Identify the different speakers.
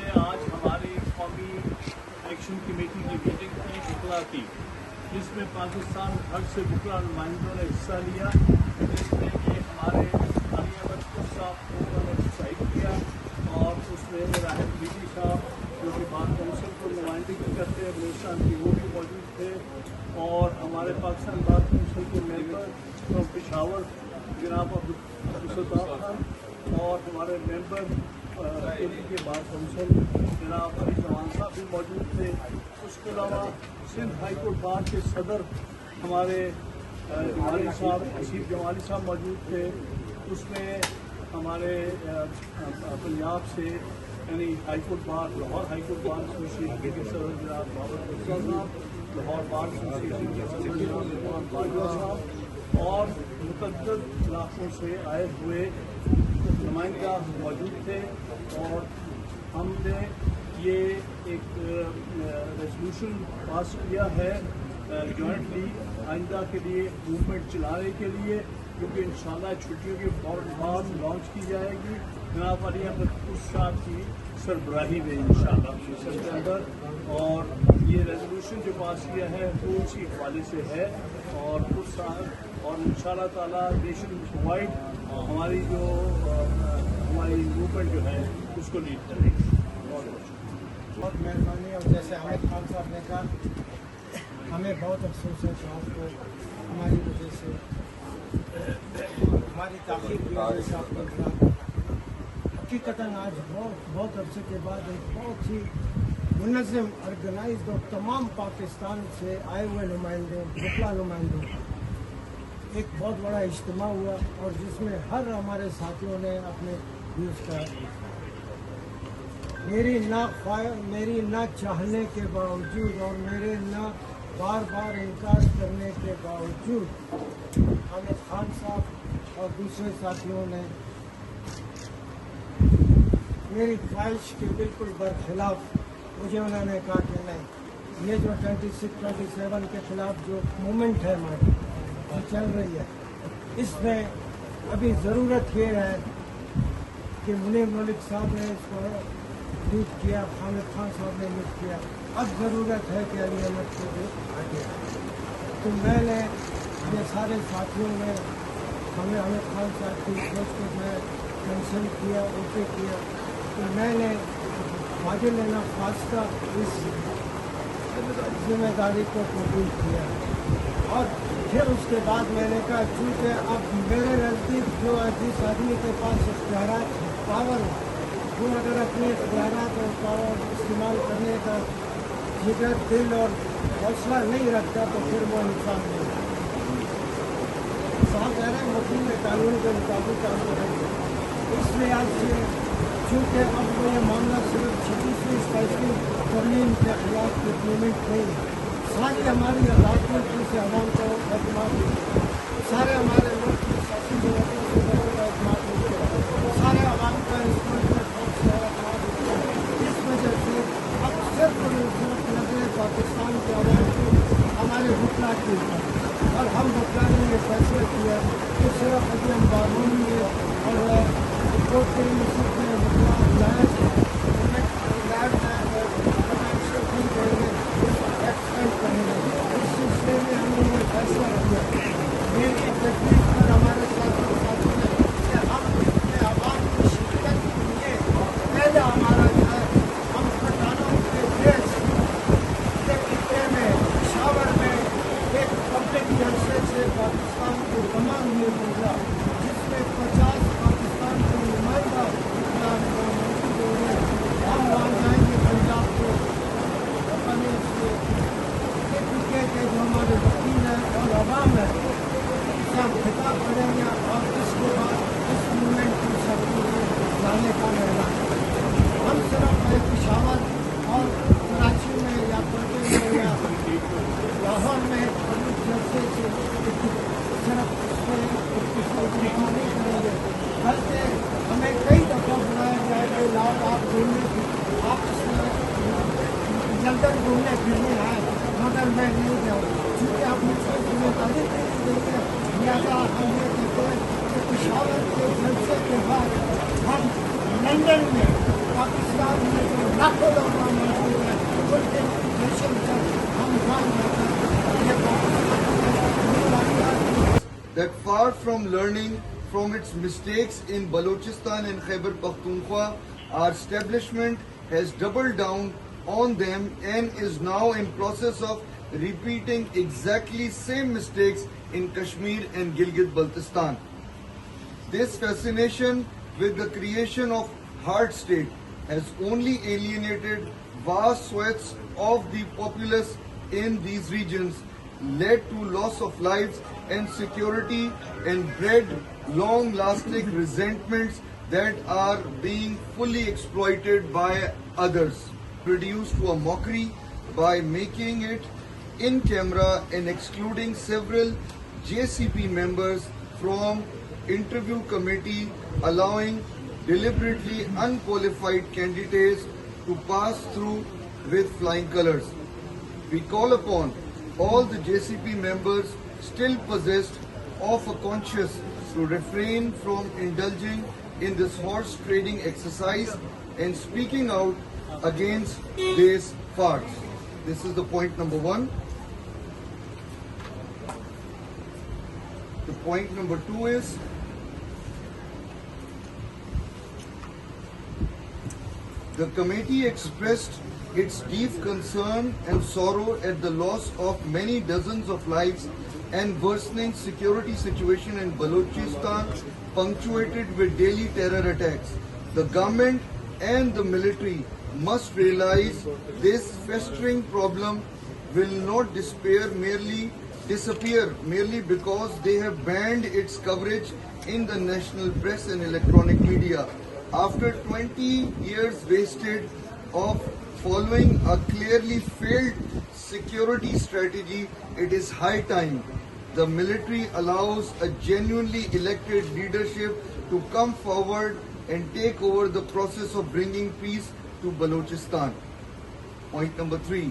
Speaker 1: में आज हमारी कौमी एक्शन कमेटी की मीटिंग थी बुकला की, जिसमें पाकिस्तान भर से बुकला नुमाइंदों ने हिस्सा लिया, जिसमें एक हमारे आलिया बख्तर साहब ने डिसाइड किया और उसमें राहत बीबी साहब जो कि बार कौंसिल को नुमाइंदगी करते हैं बलूचिस्तान की, वो भी मौजूद थे, और हमारे पाकिस्तान बार कौंसिल के मेंबर फ्रॉम पिशावर जनाब अब्दुल खान, और हमारे मेंबर के बार कौंसिल जनाब अली जवान साहब भी मौजूद थे। उसके अलावा सिंध हाई कोर्ट बार के सदर हमारे जमाली साहब असीफ जमाली साहब मौजूद थे। उसमें हमारे पंजाब से यानी high court bar Lahore high court bar association के सदर जनाब बाबर गुप्ता साहब, लाहौर बार एसोसिएशन के सदर जनाब इरफान बाजवा साहब, और मुतअद्दिद इलाकों से आए हुए नुमाइंदा मौजूद थे। और हमने ये एक रेजोल्यूशन पास किया है जॉइंटली आइंदा के लिए मूवमेंट चलाने के लिए, क्योंकि इंशाल्लाह छुट्टियों के फौरन बाद लॉन्च की जाएगी जनाब अली बख्तर साहब की सरबराही में इंशाल्लाह के अंदर। और ये रेजोल्यूशन जो पास किया है वो उसी हवाले से है, और उस साल और इंशाल्लाह ताला नेशन वाइड हमारी जो हमारी मूवमेंट जो है उसको लीड करेगी।
Speaker 2: बहुत मेहरबानी। और जैसे हामिद खान साहब ने कहा, हमें बहुत अफसोस है कि आपको हमारी वजह से हमारी ताक़ीद की वजह से आपको गिरा। हकीकतन आज बहुत अरसे के बाद एक बहुत ही मुनज़्ज़म ऑर्गेनाइज्ड और तमाम पाकिस्तान से आए हुए नुमाइंदों बुकला नुमाइंदों का एक बहुत बड़ा इज्तिमा हुआ, और जिसमें हर हमारे साथियों ने अपने व्यूज़ का मेरी ना चाहने के बावजूद और मेरे ना बार बार इनकार करने के बावजूद हामिद खान साहब और दूसरे साथियों ने मेरी ख्वाहिश के बिल्कुल बरखिलाफ मुझे उन्होंने कहा कि नहीं, ये जो 26-27 के खिलाफ जो मूवमेंट है हमारी जो चल रही है, इसमें अभी ज़रूरत ये है कि मुनीर मलिक साहब ने इसको लीड किया, हामिद खान साहब ने लीड किया, अब ज़रूरत है कि अली अहमद को भी आगे। तो मैंने ये सारे साथियों ने हमें हामिद खान साहब की सोच को मैं कंसल्ट किया, ओके किया, तो मैंने आगे लेना खास्ता इस जिम्मेदारी को कबूल किया। और फिर उसके बाद मैंने कहा चूँकि अब मेरे नज़दीक जो जिस आदमी के पास इख्तियारात पावर है, वो अगर अपने इख्तियारात और पावर इस्तेमाल करने का जिगर, दिल और हौसला नहीं रखता तो फिर वो इंसान नहीं। साहब कह रहे हैं वकील कानून के मुताबिक काम करेंगे। इस लिहाज से चूँकि अब ये मामला सिर्फ 26वीं स्पेशली तरमीम के खिलाफ इम्प्लीमेंट नहीं है, सारी हमारी अदालतों से आवाम को एतमाद नहीं, सारे हमारे लोग की सियासी जरूरतों से लोगों का एतमाद नहीं, सारे आवाम का इंस्टॉलमेंट से एतमाद नहीं। इस वजह से अब सिर्फ नजर पाकिस्तान के आवाम को हमारे बुकला के ऊपर, और हम बुकला ने ये फैसला किया कि सिर्फ अभी हम बारूद में और कोर्ट के मसीद में बुकला जायज़ है, इस सिलसिले में हमने ये फैसला किया। मेरी तकलीफ पर हमारे साथियों ने कि हम अपने आवाम की शिरकत के लिए पहले हमारा जो है हम पठानों के देश के खत्े में शावर में एक पब्लिक जलसे से पाकिस्तान को तमाम ये मिला, जिसमें 50 पाकिस्तान के नुमाइंदा मौजूद होंगे। हम वहाँ जाएंगे पंजाब को अपने के जो हमारे वकील हैं और आवाम है सब खिताब करेंगे, और इसके बाद इस मूवमेंट की शक्ति में लाने का ऐलान। हम सिर्फ पेशावर और कराची में या कोटे में या लाहौर में पब्लिक जलसे से सिर्फ इसमें नहीं करेंगे, बल्कि हमें कई दफ़ा बुलाया जाए कि लाओ आप घूमने आप जल्दन घूमने फिरने आए, मगर मैं नहीं जाऊँ क्योंकि आप मुझको जिम्मेदारी नहीं देंगे। लिहाजा हम ये कहते हैं कि पिशावर के जलसे के बाद हम लंदन में पाकिस्तान में जो لاکھوں لوگ وہاں موجود ہیں، ان کے جیسے ہم کام کرتے ہیں یہ
Speaker 3: that far from learning from its mistakes in Balochistan and Khyber Pakhtunkhwa, our establishment has doubled down on them and is now in process of repeating exactly same mistakes in Kashmir and Gilgit-Baltistan. This fascination with the creation of hard state has only alienated vast swaths of the populace in these regions, led to loss of lives and security, and bred long-lasting resentments that are being fully exploited by others, reduced to a mockery by making it in camera and excluding several JCP members from interview committee, allowing deliberately unqualified candidates to pass through with flying colors. We call upon all the JCP members still possessed of a conscience to refrain from indulging in this horse trading exercise and speaking out against this farce. This is the point number one. The point number two is the committee expressed its deep concern and sorrow at the loss of many dozens of lives and worsening security situation in Balochistan, punctuated with daily terror attacks. The government and the military must realize this festering problem will not disappear merely because they have banned its coverage in the national press and electronic media. After 20 years wasted of following a clearly failed security strategy, it is high time the military allows a genuinely elected leadership to come forward and take over the process of bringing peace to Balochistan. Point number three.